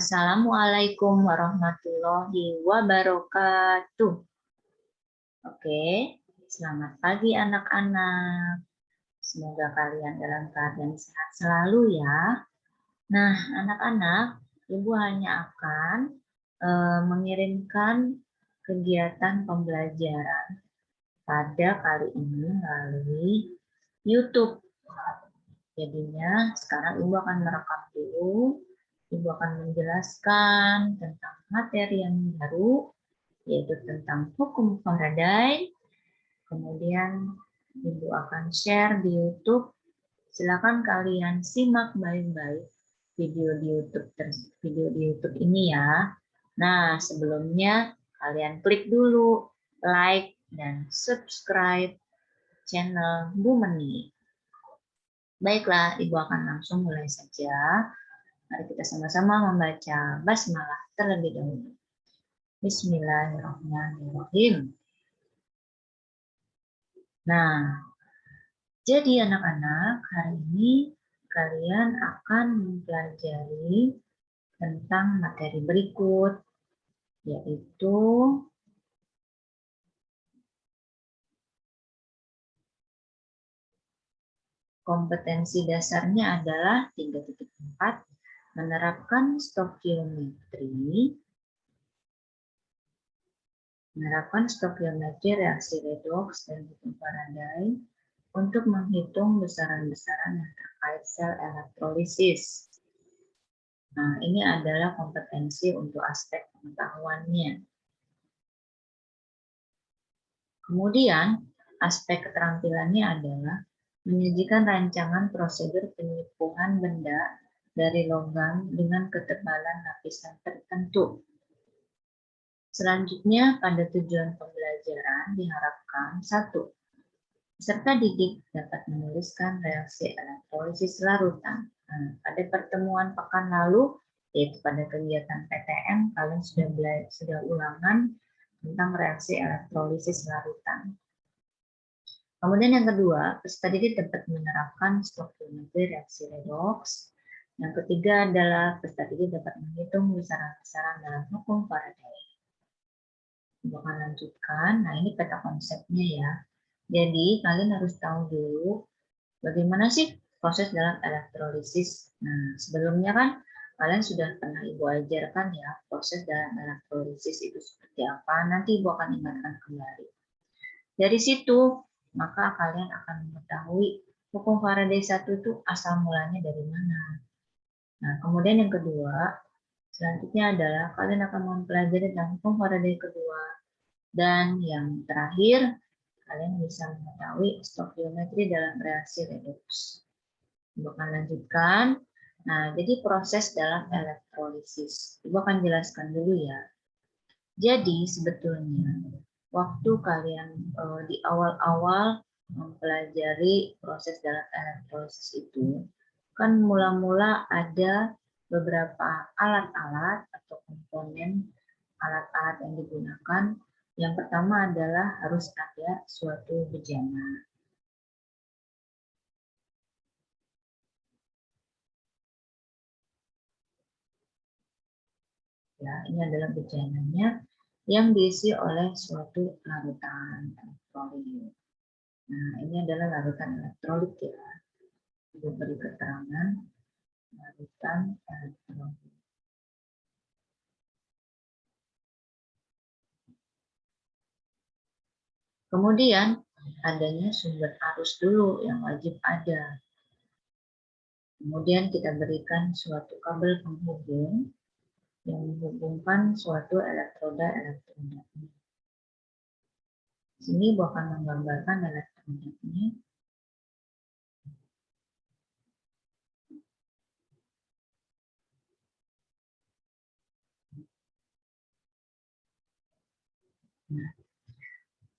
Assalamualaikum warahmatullahi wabarakatuh. Oke, selamat pagi anak-anak. Semoga kalian dalam keadaan sehat selalu ya. Nah, anak-anak, Ibu hanya akan mengirimkan kegiatan pembelajaran pada kali ini melalui YouTube. Jadinya sekarang Ibu akan merekam dulu. Ibu akan menjelaskan tentang materi yang baru, yaitu tentang hukum Faraday. Kemudian Ibu akan share di YouTube. Silakan kalian simak baik-baik video di YouTube ini ya. Nah, sebelumnya kalian klik dulu like dan subscribe channel Bu Meni. Baiklah, Ibu akan langsung mulai saja. Mari kita sama-sama membaca basmalah terlebih dahulu. Bismillahirrahmanirrahim. Nah, jadi anak-anak, hari ini kalian akan mempelajari tentang materi berikut, yaitu kompetensi dasarnya adalah 3.4, menerapkan stokiometri reaksi redoks dan hukum Faraday untuk menghitung besaran-besaran yang terkait sel elektrolisis. Nah, ini adalah kompetensi untuk aspek pengetahuannya. Kemudian, aspek keterampilannya adalah menyajikan rancangan prosedur penyipukan benda dari logam dengan ketebalan lapisan tertentu. Selanjutnya, pada tujuan pembelajaran diharapkan 1. Peserta didik dapat menuliskan reaksi elektrolisis larutan. Nah, pada pertemuan pekan lalu, yaitu pada kegiatan PTM, kalian sudah ulangan tentang reaksi elektrolisis larutan. Kemudian yang kedua, peserta didik dapat menerapkan stokiometri reaksi redoks. Yang ketiga adalah peserta didik dapat menghitung besaran-besaran dalam hukum Faraday. Ibu akan lanjutkan. Nah, ini peta konsepnya ya. Jadi, kalian harus tahu dulu bagaimana sih proses dalam elektrolisis. Nah, sebelumnya kan kalian sudah pernah Ibu ajarkan ya, proses dalam elektrolisis itu seperti apa. Nanti Ibu akan ingatkan kembali. Dari situ, maka kalian akan mengetahui hukum Faraday 1 itu asal mulanya dari mana. Nah, kemudian yang kedua, selanjutnya adalah kalian akan mempelajari tentang hukum Faraday kedua. Dan yang terakhir, kalian bisa mengetahui stokiometri dalam reaksi redoks. Ibu akan lanjutkan. Nah, jadi proses dalam elektrolisis. Ibu akan jelaskan dulu ya. Jadi sebetulnya waktu kalian di awal-awal mempelajari proses dalam elektrolisis itu, kan mula-mula ada beberapa alat-alat atau komponen alat-alat yang digunakan. Yang pertama adalah harus ada suatu bejana. Ya, ini adalah bejananya yang diisi oleh suatu larutan elektrolit. Nah, ini adalah larutan elektrolit ya. Ibu beri keterangan larutan elektrolit. Kemudian adanya sumber arus dulu yang wajib ada. Kemudian kita berikan suatu kabel penghubung yang menghubungkan suatu elektroda-elektroda. Di sini Ibu akan menggambarkan elektrodanya.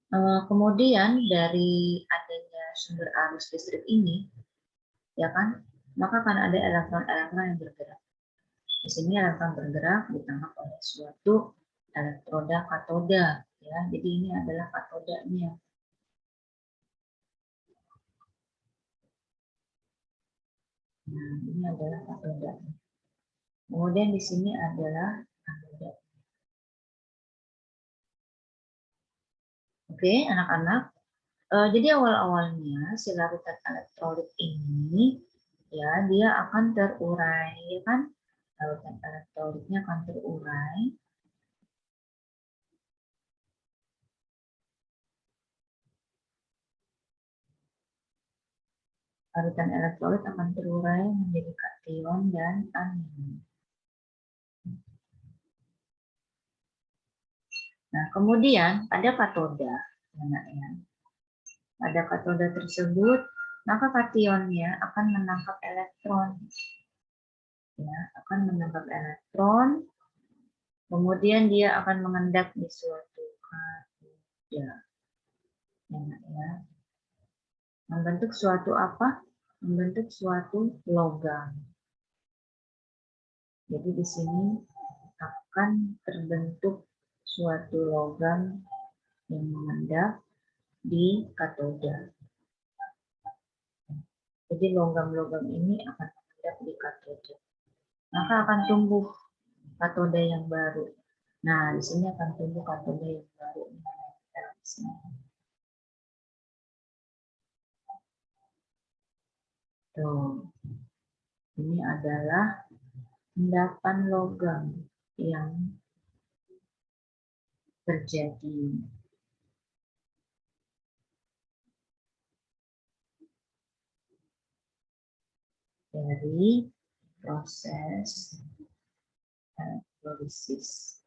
Nah, kemudian dari adanya sumber arus listrik ini, ya kan, maka akan ada elektron-elektron yang bergerak. Di sini elektron bergerak ditangkap oleh suatu elektroda katoda, ya. Jadi ini adalah katodanya. Nah, ini adalah katoda. Kemudian di sini adalah anoda. Oke, anak-anak. Jadi awal-awalnya si larutan elektrolit ini ya dia akan terurai, ya kan? Larutan elektrolitnya akan terurai. Larutan elektrolit akan terurai menjadi kation dan anion. Nah, kemudian pada katoda, ya, pada katoda tersebut, maka kationnya akan menangkap elektron, ya, akan menangkap elektron, kemudian dia akan mengendap di suatu katoda, ya, membentuk suatu apa? Membentuk suatu logam. Jadi di sini akan terbentuk suatu logam yang mengendap di katoda. Jadi logam-logam ini akan mengendap di katoda. Maka akan tumbuh katoda yang baru. Nah, di sini akan tumbuh katoda yang baru. Tuh, ini adalah endapan logam yang terjadi. Dari proses elektrolisis.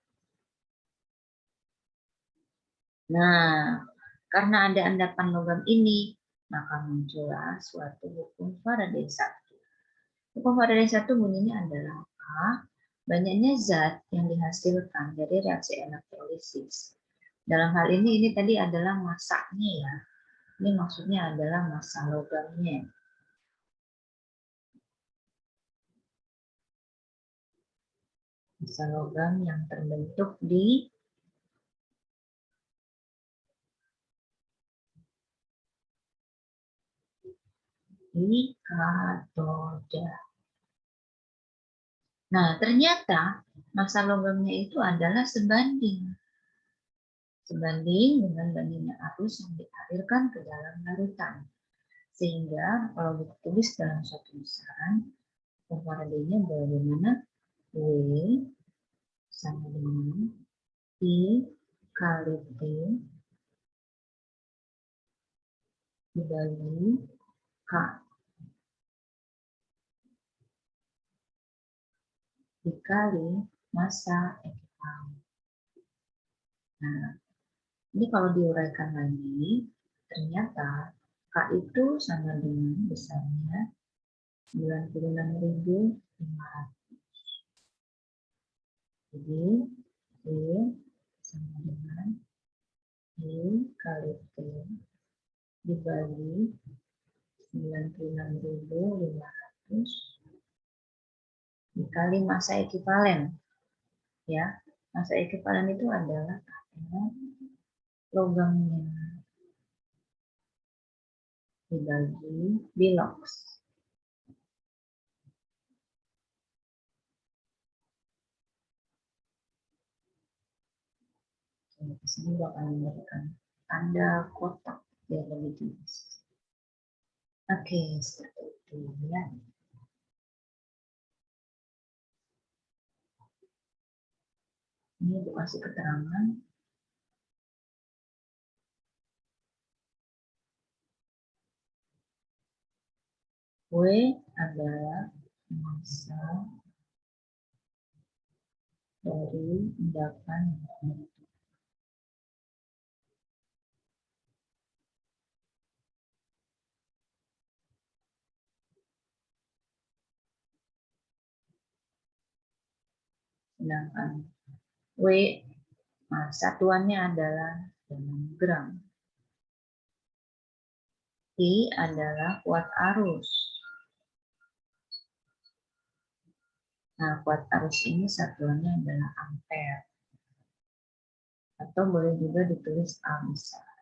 Nah, karena ada endapan logam ini, maka muncullah suatu hukum Faraday 1. Hukum Faraday 1 bunyinya adalah apa? Banyaknya zat yang dihasilkan dari reaksi elektrolisis. Dalam hal ini tadi adalah masanya ya. Ini maksudnya adalah massa logamnya. Massa logam yang terbentuk di katoda. Nah, ternyata massa logamnya itu adalah sebanding dengan bandingnya arus yang dialirkan ke dalam larutan. Sehingga kalau ditulis dalam suatu besaran, Faradaynya bagaimana? W sama dengan I kali T dibagi K dikali massa ekuivalen. Nah, ini kalau diuraikan lagi, ternyata K itu sama dengan besarnya 96.500. Jadi, E sama dengan I kali T dibagi 96.500 dikali massa ekuivalen. Ya, massa ekuivalen itu adalah logamnya dibagi bilox. Di sini akan memberikan tanda kotak biar lebih jelas. Oke, seperti itu ya. Ini dikasih keterangan. W adalah massa dari endapan yang sedangkan W satuannya adalah dalam gram. I adalah kuat arus. Nah, kuat arus ini satuannya adalah ampere. Atau boleh juga ditulis A besar.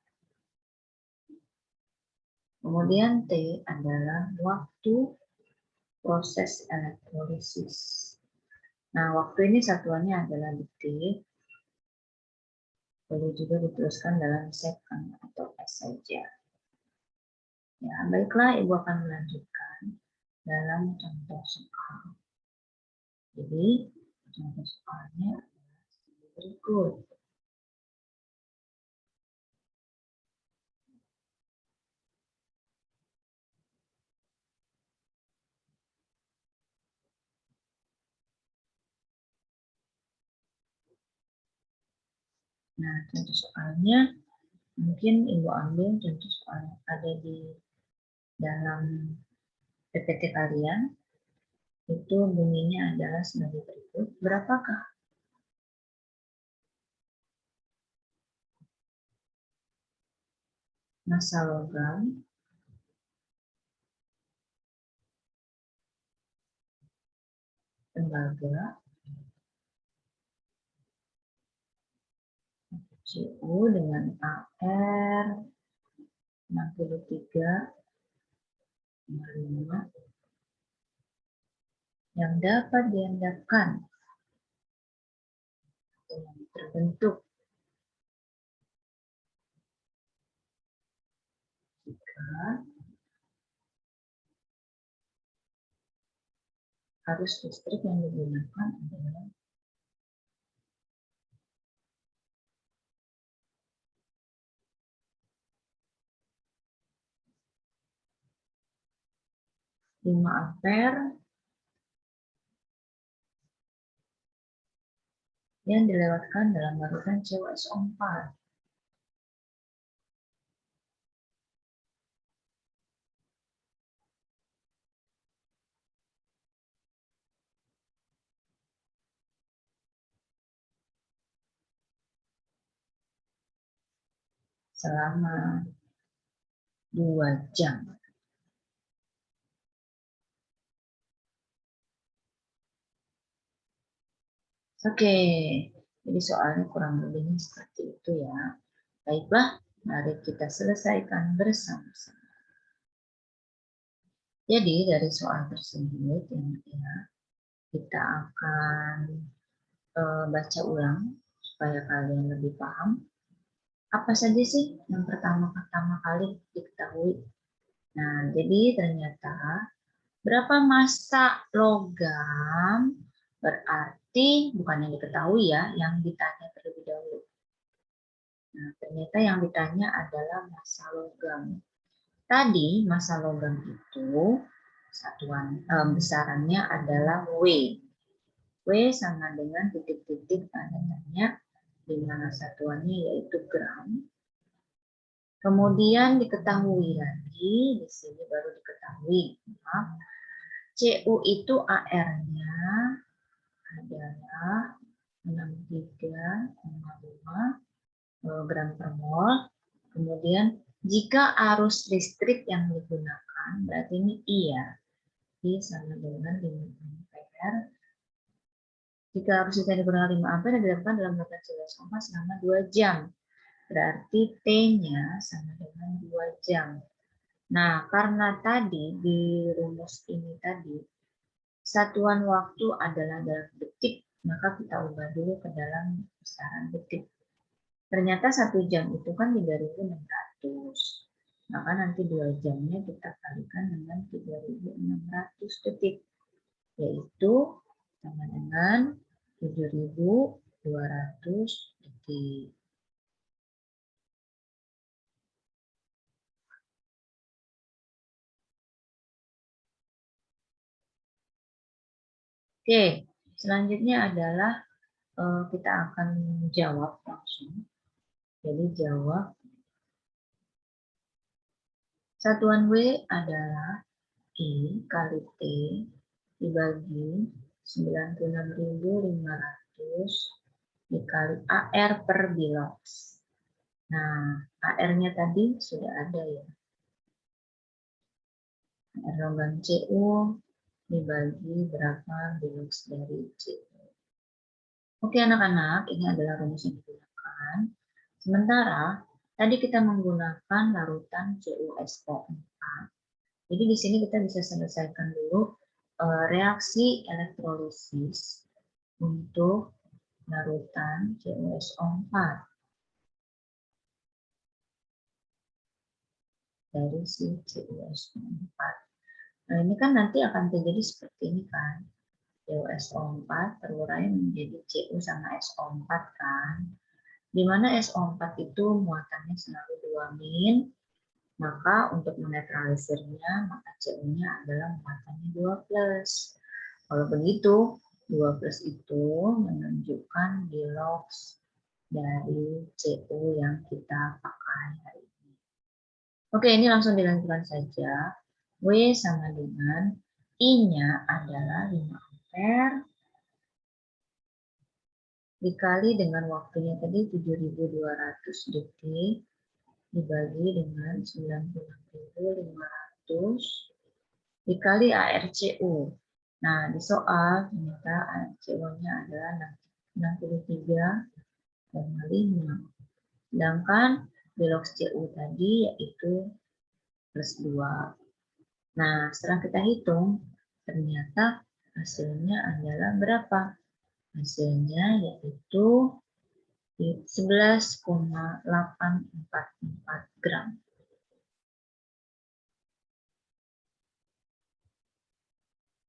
Kemudian T adalah waktu proses elektrolisis. Nah, waktu ini satuannya adalah detik. Boleh juga dituliskan dalam second atau S saja. Ya, baiklah, Ibu akan melanjutkan dalam contoh soal. Jadi, contoh soalnya adalah sebagai berikut. Nah, contoh soalnya mungkin Ibu ambil contoh soal yang ada di dalam PPT kalian. Itu bunyinya adalah sebagai berikut. Berapakah massa logam tembaga Cu dengan AR 63,5 yang dapat diandalkan atau yang terbentuk jika arus listrik yang digunakan adalah lima ampere yang dilewatkan dalam larutan CuSO4. Selama 2 jam. Oke, jadi soalnya kurang lebihnya seperti itu ya. Baiklah, mari kita selesaikan bersama-sama. Jadi dari soal tersebut ya, kita akan baca ulang supaya kalian lebih paham. Apa saja sih yang pertama kali diketahui? Nah, jadi ternyata berapa massa logam berarti bukan yang diketahui ya, yang ditanya terlebih dahulu. Nah, ternyata yang ditanya adalah massa logam. Tadi massa logam itu satuan besarannya adalah W. W sama dengan titik-titik tanda tanya di mana satuannya yaitu gram. Kemudian diketahui lagi, di sini baru diketahui. Cu itu AR-nya adalah 63,5 gram per mol. Kemudian jika arus listrik yang digunakan, berarti ini I ya. I sama dengan 5 ampere. Jika arus listrik digunakan 5 ampere dilakukan dalam larutan CuSO4 selama 2 jam. Berarti T-nya sama dengan 2 jam. Nah, karena tadi di rumus ini tadi, satuan waktu adalah dalam detik, maka kita ubah dulu ke dalam besaran detik. Ternyata 1 jam itu kan 3.600. Maka nanti 2 jamnya kita kalikan dengan 3.600 detik. Yaitu sama dengan 7.200 detik. Oke, selanjutnya adalah kita akan jawab langsung. Jadi jawab. Satuan W adalah I kali T dibagi 96.500 dikali AR per bilox. Nah, AR-nya tadi sudah ada ya. AR logam Cu dibagi berapa bilox dari Cu. Oke anak-anak, ini adalah rumus yang digunakan. Sementara tadi kita menggunakan larutan CuSO4. Jadi di sini kita bisa selesaikan dulu reaksi elektrolisis untuk larutan CuSO4 dari si CuSO4. Nah, ini kan nanti akan terjadi seperti ini kan. CuSO4 terurai menjadi Cu sama SO4 kan. Di mana SO4 itu muatannya selalu 2-, maka untuk menetralisirnya, maka Cu-nya adalah muatannya 2+. Kalau begitu, 2+ itu menunjukkan dilox dari Cu yang kita pakai hari ini. Oke, ini langsung dilanjutkan saja. W sama dengan I-nya adalah 5 ampere dikali dengan waktunya tadi 7.200 detik dibagi dengan 96.500 dikali ARCU. Nah, di soal ternyata ARCU-nya adalah 63,5. Sedangkan dilox Cu tadi yaitu +2. Nah, setelah kita hitung, ternyata hasilnya adalah berapa? Hasilnya yaitu 11,844 gram.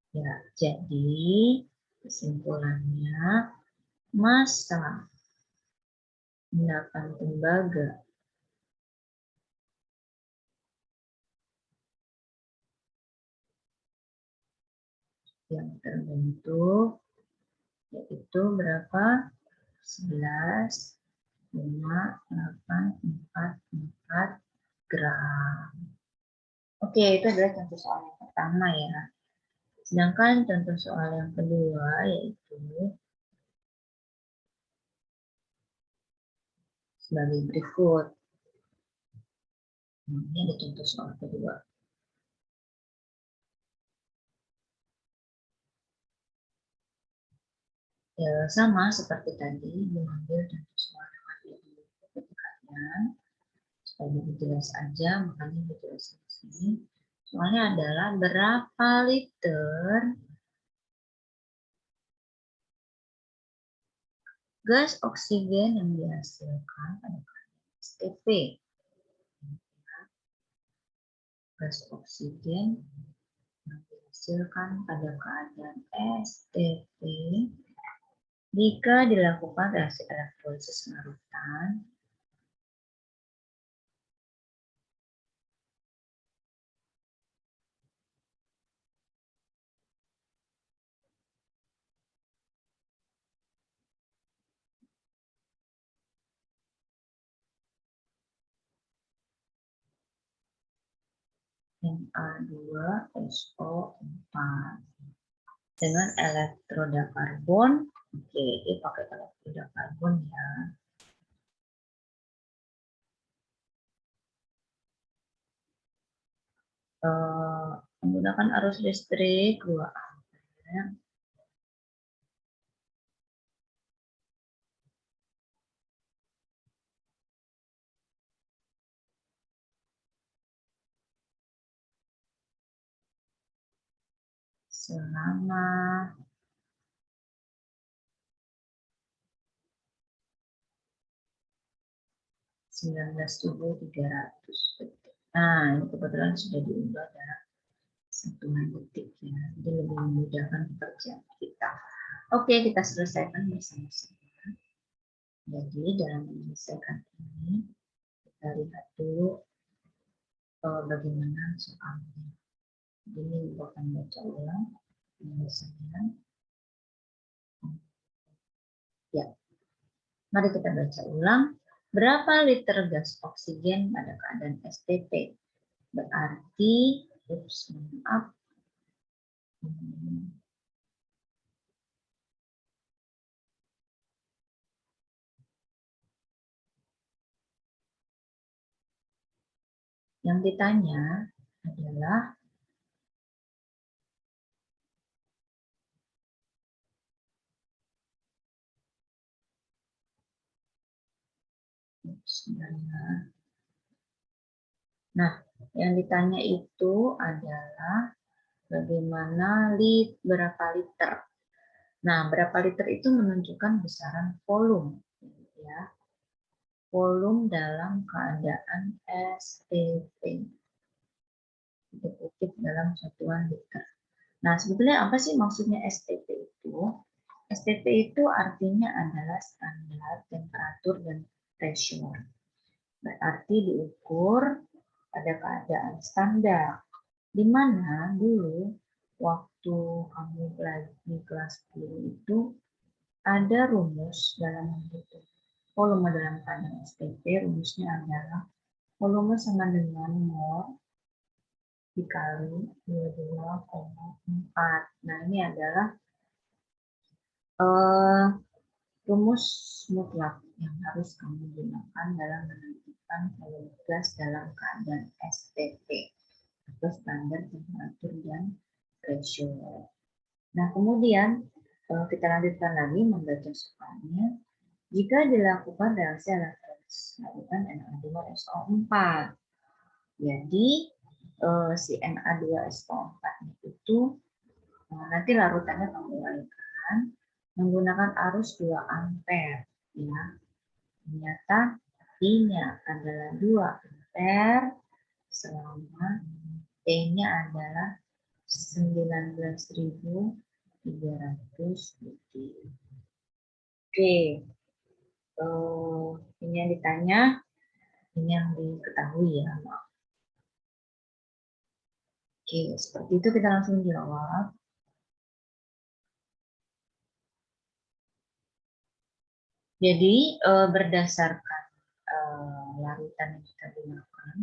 Ya, jadi kesimpulannya massa endapan tembaga yang terbentuk yaitu berapa? 11,844 gram. Oke, itu adalah contoh soal yang pertama ya. Sedangkan contoh soal yang kedua yaitu sebagai berikut. Nah, ini ada contoh soal kedua. Ya, sama seperti tadi, mengambil contoh soal yang ada di buku kalian. Supaya lebih jelas aja, makanya dijelasin di sini. Soalnya adalah berapa liter gas oksigen yang dihasilkan pada STP. Gas oksigen yang dihasilkan pada keadaan STP jika dilakukan reaksi elektrolisis larutan Na2SO4 dengan elektroda karbon. Oke, ini pakai elektroda karbon ya. Menggunakan arus listrik 2 ampere. Selama 19.300 detik. Nah, ini kebetulan sudah diubah dalam satuan detik ya. Jadi lebih memudahkan pekerjaan kita. Oke, kita selesaikan bersama-sama. Jadi dalam menyelesaikan ini, kita lihat dulu bagaimana soalnya. Jadi kita akan baca ulang penyelesaian. Ya, mari kita baca ulang. Berapa liter gas oksigen pada keadaan STP? Berarti, maaf. Yang ditanya adalah nah, yang ditanya itu adalah bagaimana berapa liter. Nah, berapa liter itu menunjukkan besaran volume, ya. Volume dalam keadaan STP. Dikutip dalam satuan liter. Nah, sebetulnya apa sih maksudnya STP itu? STP itu artinya adalah standar temperatur dan pressure. Berarti diukur pada keadaan standar. Di mana dulu waktu kamu belajar di kelas 10 itu ada rumus dalam menghitung volume dalam keadaan STP. Rumusnya adalah volume sama dengan mol dikali 22,4. Nah, ini adalah rumus mutlak yang harus kamu gunakan dalam menentukan volume gas dalam keadaan STP atau standar temperatur dan pressure. Nah, kemudian kita lanjutkan lagi membaca soalnya. Jika dilakukan reaksi elektrolis larutan Na2SO4, jadi si Na2SO4 itu nanti larutannya kamu uraikan menggunakan arus 2 ampere, ya. Ternyata I-nya adalah 2 ampere selama T-nya adalah 19.300 detik. Oke, ini yang ditanya, ini yang diketahui ya. Oke, seperti itu kita langsung jawab. Jadi berdasarkan larutan yang kita gunakan,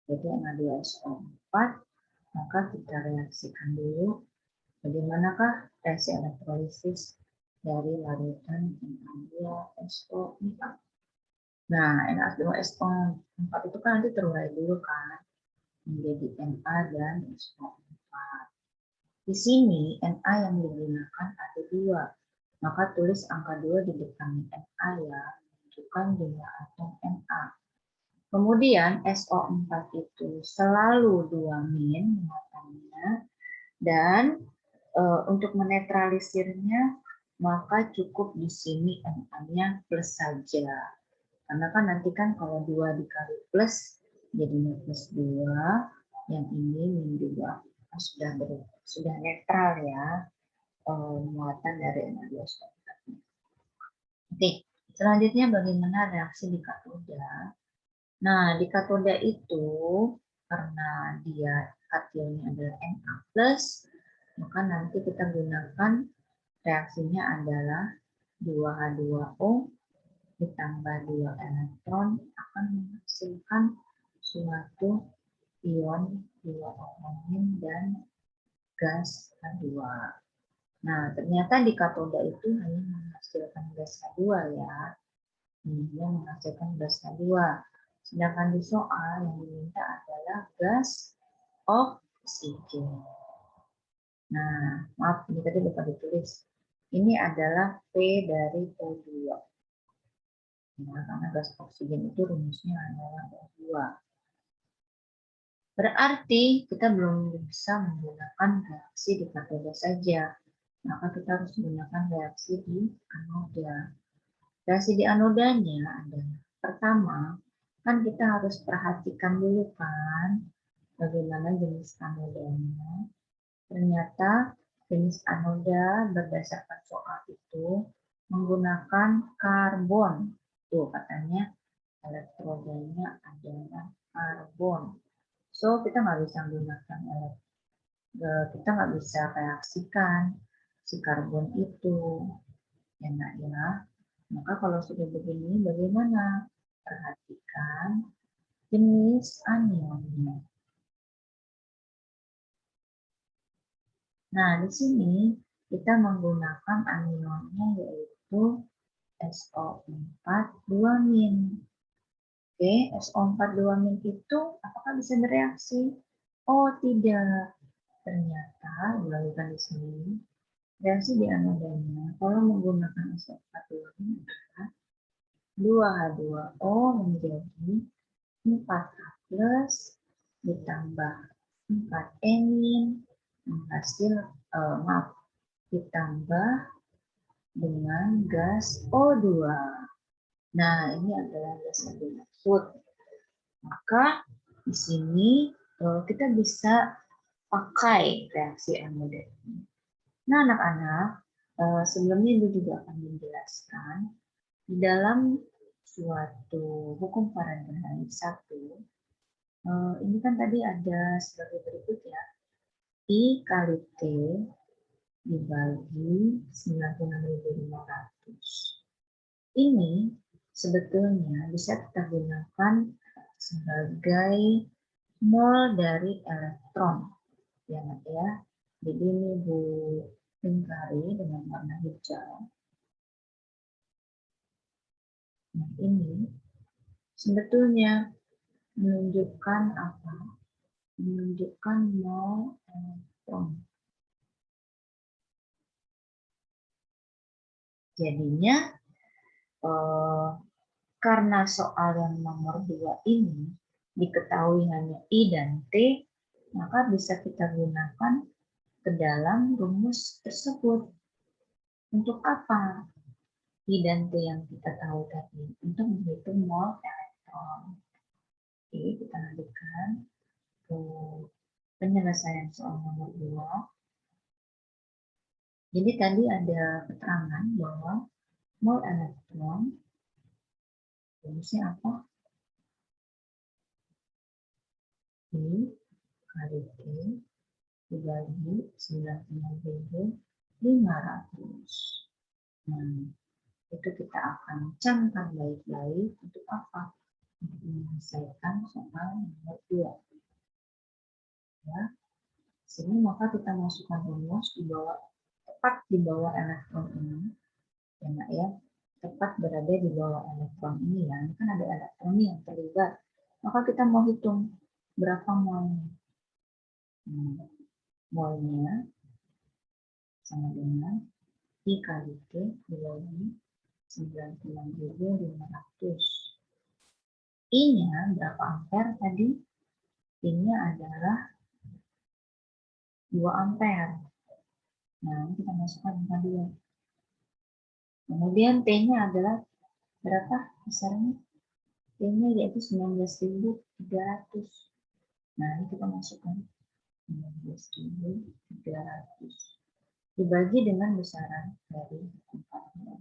jadi Na2SO4, maka kita reaksikan dulu bagaimanakah reaksi elektrolisis dari larutan Na2SO4. Nah, Na2SO4 itu kan nanti terurai dulu kan menjadi Na dan SO4. Di sini Na yang digunakan ada 2. Maka tulis angka 2 di depan Na ya, menunjukkan jumlah atom Na. Kemudian SO4 itu selalu 2 min muatannya, dan untuk menetralisirnya maka cukup di sini Na-nya plus saja. Karena kan nanti kan kalau 2 dikali plus jadinya plus 2, yang ini min 2 sudah netral ya. Muatan dari Na2SO4. Oke, selanjutnya bagaimana reaksi di katoda? Nah, di katoda itu karena dia kationnya adalah Na+, maka nanti kita gunakan reaksinya adalah 2H2O ditambah 2 elektron akan menghasilkan suatu ion 2 oksigen dan gas H2. Nah, ternyata di katoda itu hanya menghasilkan gas H2 ya. Hanya menghasilkan gas H2. Sedangkan di soal yang diminta adalah gas oksigen. Nah, maaf, ini tadi lupa ditulis. Ini adalah P dari O2. Ya, karena gas oksigen itu rumusnya adalah O2. Berarti kita belum bisa menggunakan reaksi di katoda saja. Maka kita harus menggunakan reaksi di anoda. Reaksi di anodanya adalah pertama, kan kita harus perhatikan dulu kan bagaimana jenis anodanya. Ternyata jenis anoda berdasarkan soal itu menggunakan karbon. Tuh katanya elektrodanya adalah karbon. So kita nggak bisa menggunakan kita nggak bisa reaksikan si karbon itu, ya nak ya. Maka kalau sudah begini, bagaimana? Perhatikan jenis anionnya. Nah, di sini kita menggunakan anionnya yaitu SO4 2-. Oke, SO4 2- itu apakah bisa bereaksi? Oh, tidak. Ternyata, dilakukan di sini, reaksi di anodanya, kalau menggunakan SO4 2- adalah 2H2O menjadi 4H+ ditambah 4 menghasil ditambah dengan gas O2. Nah, ini adalah gas yang dimaksud. Maka di sini kita bisa pakai reaksi Arnold. Nah, anak-anak, sebelumnya Ibu juga akan menjelaskan di dalam suatu hukum Faraday 1, ini kan tadi ada sebagai berikut ya. I kali T dibagi 96.500. Ini sebetulnya bisa kita gunakan sebagai mol dari elektron. Ya, ya. Jadi ini Bu lingkari dengan warna hijau. Nah, ini sebetulnya menunjukkan apa? Menunjukkan mol elektron. Jadinya karena soal yang nomor 2 ini diketahui hanya I dan T, maka bisa kita gunakan ke dalam rumus tersebut. Untuk apa? I dan T yang kita tahu tadi, untuk menghitung mol elektron. Oke, kita lanjutkan ke penyelesaian soal nomor 2. Jadi tadi ada keterangan bahwa mol elektron rumusnya apa? I kali T dibagi 96.500. Nah, itu kita akan camkan baik-baik untuk apa? Untuk menyelesaikan soal nomor 2. Ya, sini maka kita masukkan rumus di bawah, tepat di bawah elektron ini, ya nak ya, tepat berada di bawah elektron ini ya. Ini kan ada elektron yang terlibat. Maka kita mau hitung berapa molnya. Nah, molnya sama dengan I kali T dibagi 96.500. I-nya berapa ampere tadi? I-nya adalah 2 ampere. Nah, kita masukkan angka 2. Kemudian T-nya adalah berapa besarnya? T-nya yaitu 19.300. Nah, ini kita masukkan 19.300. Dibagi dengan besaran dari hukum Faraday.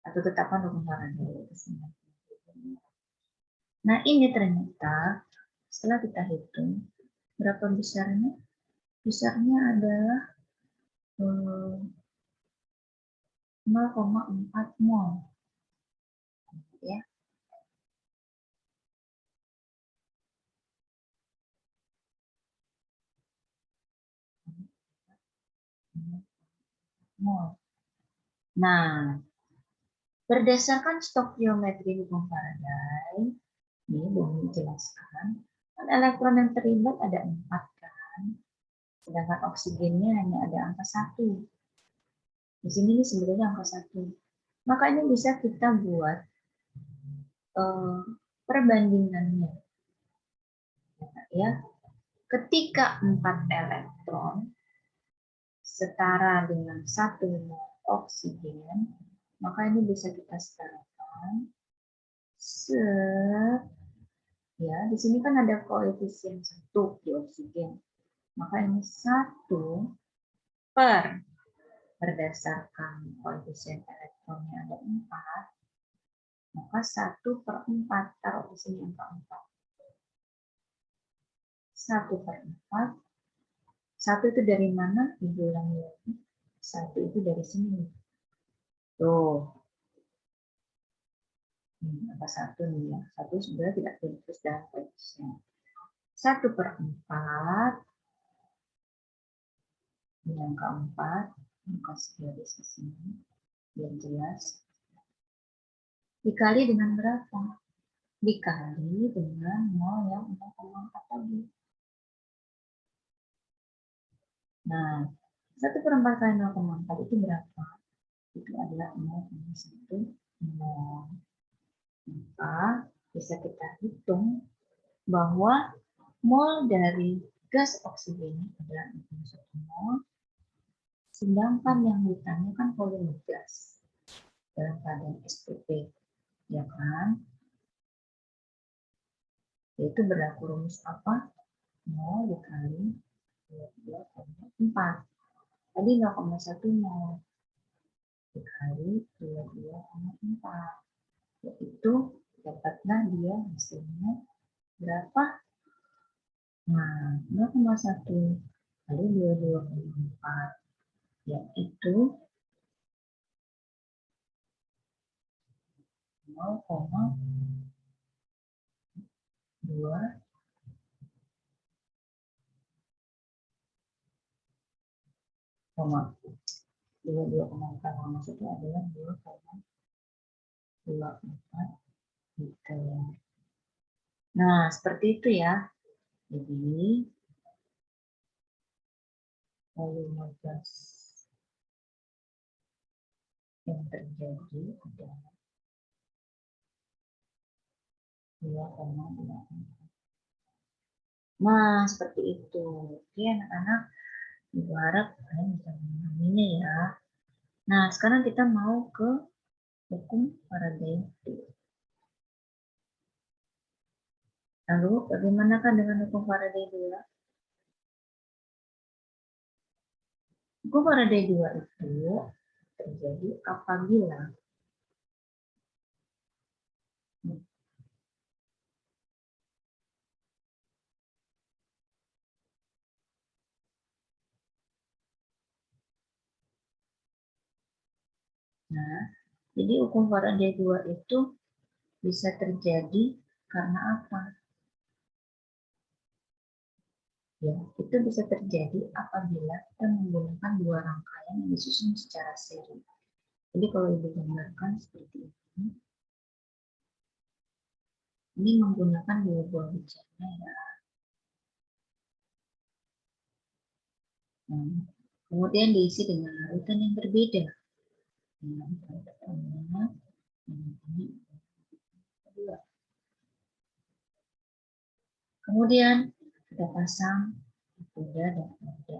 Atau tetapkan hukum Faraday yaitu 90.000. Nah, ini ternyata setelah kita hitung berapa besarnya? Besarnya adalah 0,4 mol. Ya. Mol. Nah, berdasarkan stokiometri hukum Faraday, ini belum dijelaskan, elektron yang terlibat ada 4 kan, sedangkan oksigennya hanya ada angka 1. Di sini sebetulnya angka 1. Maka ini bisa kita buat perbandingannya. Ya, ketika 4 elektron setara dengan 1 mol oksigen, maka ini bisa kita setarakan ya, di sini kan ada koefisien 1 di oksigen. Maka ini 1 per berdasarkan koefisien elektronnya ada 4, maka 1 per 4, taruh di sini angka 4. 1 per 4, 1 itu dari mana? Ibu ulangi lagi. 1 itu dari sini. Tuh. Angka 1 nih ya. 1 sebenarnya tidak tertulis dalam koefisien. 1 per 4, ini angka 4, kasih garis di sini, biar jelas. Dikali dengan berapa? Dikali dengan mol yang 0,4 tadi. Nah, 1 per 4 kali 0,4 itu berapa? Itu adalah 0,1 mol. Maka bisa kita hitung bahwa mol dari gas oksigen adalah 0,1 mol, Sedangkan yang ditanyakan volume gas dalam keadaan SPP, ya kan? Yaitu berlaku rumus apa? 0 dikali 22,4. Tadi 0,10 dikali 22,4. Yaitu dapatlah dia hasilnya berapa? Nah, 0,1 kali 22,4 yaitu 0,2 22,4 maksudnya adalah 2,24 liter. Nah, seperti itu ya. Jadi, volume gas yang terjadi adalah 2,24. Nah, seperti itu. Oke, anak-anak. Ibu harap kalian bisa memahaminya ya. Nah, sekarang kita mau ke hukum Faraday. Lalu, bagaimanakah dengan hukum Faraday 2? Hukum Faraday 2 itu terjadi apabila Nah, jadi hukum Faraday 2 itu bisa terjadi karena apa? Ya, itu bisa terjadi apabila kita menggunakan dua rangkaian yang disusun secara seri. Jadi kalau Ibu gambarkan seperti ini menggunakan dua buah bejana ya. Nah, kemudian diisi dengan larutan yang berbeda. Yang pertama, ini kedua. Kemudian kita pasang kuda dan roda.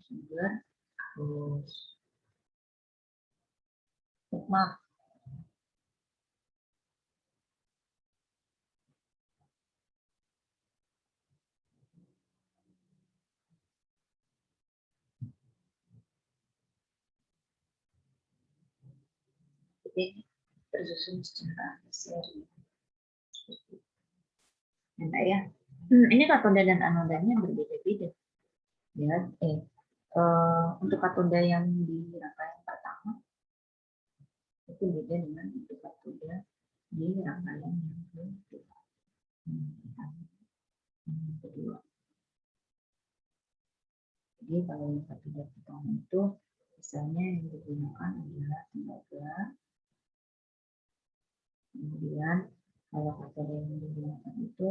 Sumber terus maaf. Jadi tersusun secara seri. Nah, ya. Ini katoda dan anodanya berbeda-beda. Ya, untuk katoda yang di rangkaian pertama itu beda dengan untuk katoda di rangkaian yang kedua. Jadi kalau yang katoda pertama itu misalnya yang digunakan adalah tenaga. Kemudian kalau katoda yang digunakan itu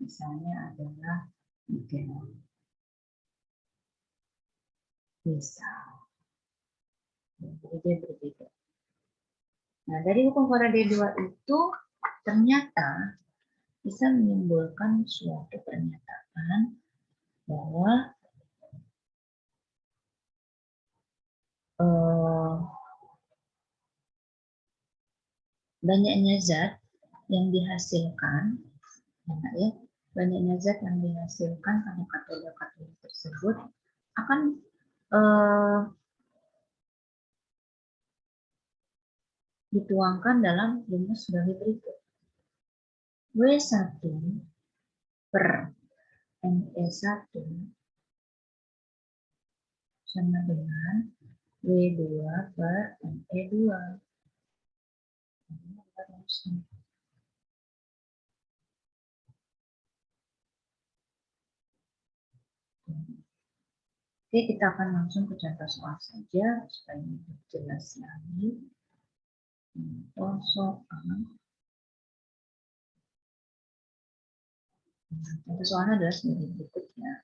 misalnya adalah nikel. Misal. Jadi dia berbeda. Nah, dari hukum Faraday 2 itu ternyata bisa menimbulkan suatu pernyataan bahwa banyaknya zat yang dihasilkan, ya, banyaknya zat yang dihasilkan pada katoda-katoda tersebut akan dituangkan dalam rumus sebagai berikut. W1 per ME1 sama dengan W2 per ME2. Oke, kita akan langsung ke contoh soal saja supaya lebih jelas lagi. Contoh soal. Contoh soalnya adalah sebagai berikut ya.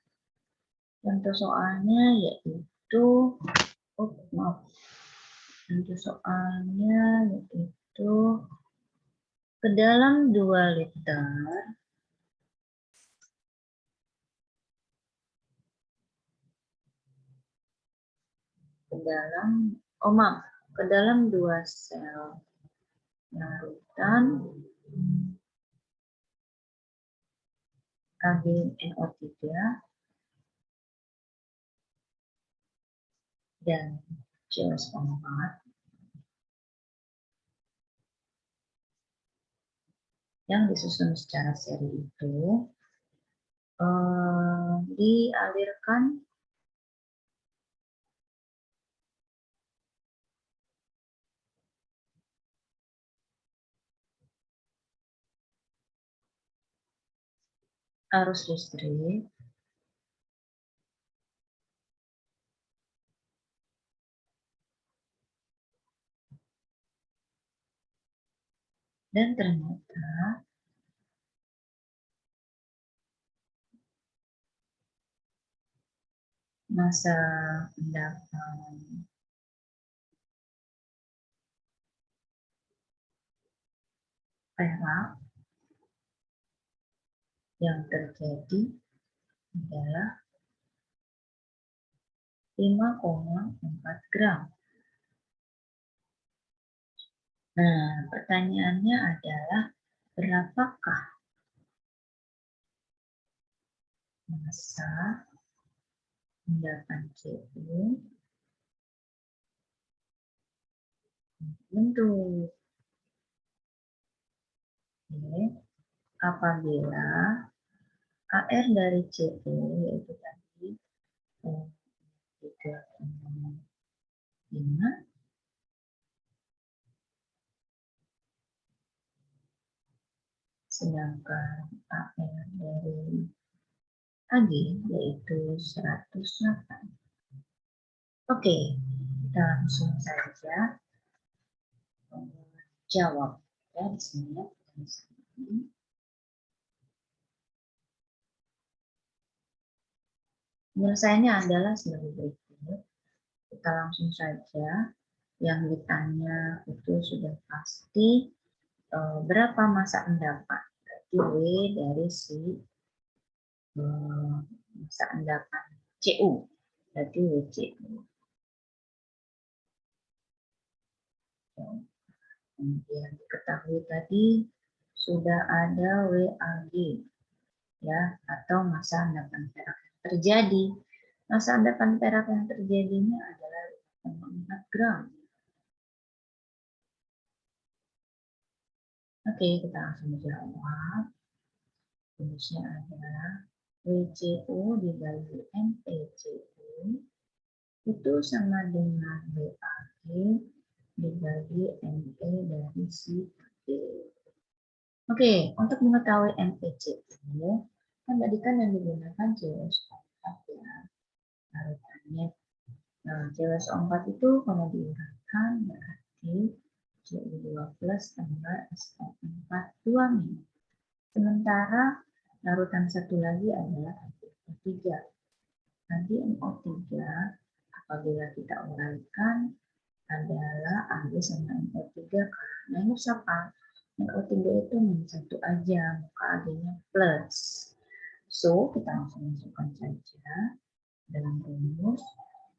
Contoh soalnya yaitu, maaf. Untuk soalnya yaitu ke dalam 2 liter ke dalam 2 sel larutan KgNO3 dan COS4 yang disusun secara seri itu dialirkan arus listrik dan ternyata massa endapan perak yang terjadi adalah 5,4 gram. Nah, pertanyaannya adalah berapakah massa endapan Cu bentuk apabila AR dari Cu yaitu tadi 3,5 sedangkan AR dari AG yaitu 108. Oke, kita langsung saja jawab ya di sini ya. Penyelesaiannya adalah sebagai berikut. Kita langsung saja. Yang ditanya itu sudah pasti berapa massa endapan. Berarti W dari si massa endapan Cu. Berarti WCU. Kemudian diketahui tadi sudah ada WAG ya, atau massa endapan perak yang terjadi. Massa endapan perak yang terjadinya adalah 4 gram. Oke, kita langsung jawab. Rumusnya adalah WCU dibagi MECU itu sama dengan WAG dibagi ME dari si G. Oke, untuk mengetahui MECU, kan tadi kan yang digunakan COS4 ya, larutannya. Nah, COS4 itu kalau diuraikan berarti Cu2 plus tambah SO4 2-. Sementara larutan satu lagi adalah NO3. Nanti NO3 apabila kita uraikan adalah AG sama NO3 karena ini siapa? NO3 itu satu aja, maka AG-nya plus. So, kita langsung masukkan saja dalam rumus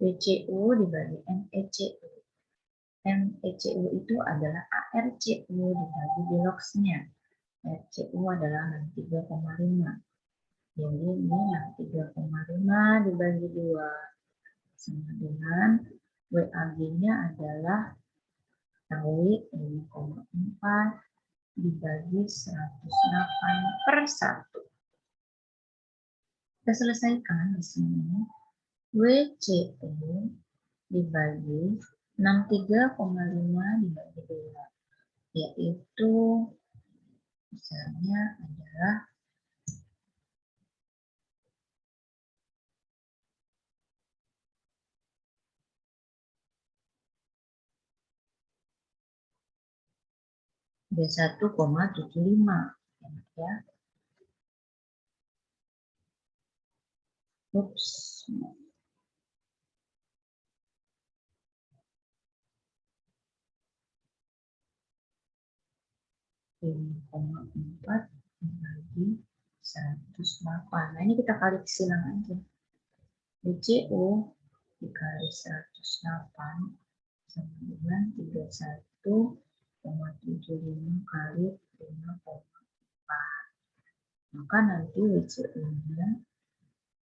WCU dibagi MECU. MECU itu adalah ARCU dibagi biloxnya. RCU adalah 3,5. Jadi ini 3,5 dibagi 2 sama dengan WAG-nya adalah W 5,4 dibagi 108/1. Kita selesaikan di sini. WCU dibagi 63,5 dibagi 2, yaitu misalnya adalah 1,75 ya. Ups. 5,4 dibagi 108. Nah, ini kita kali silang aja. BCO dikali 108 sama dengan 31,75 kali 5,4. Maka nanti WCO-nya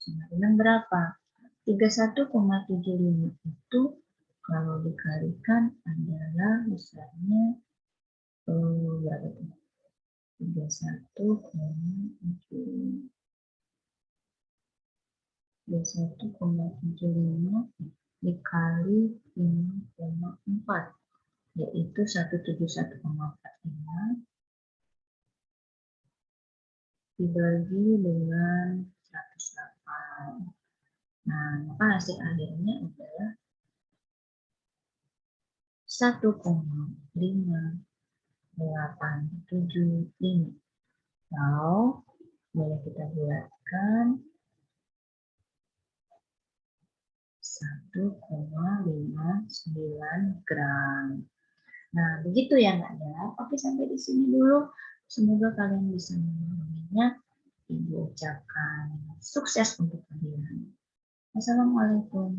sama dengan berapa? 31,75 itu kalau dikalikan adalah misalnya berapa tuh? 31,75 dikali 5,4 yaitu 171,45 dibagi dengan 108. Nah, maka hasil akhirnya adalah 1,5875. Atau boleh kita bulatkan 1,59 gram. Nah, begitu ya Nak ya. Oke, sampai di sini dulu. Semoga kalian bisa memahaminya. Ibu ucapkan sukses untuk kalian. Assalamualaikum.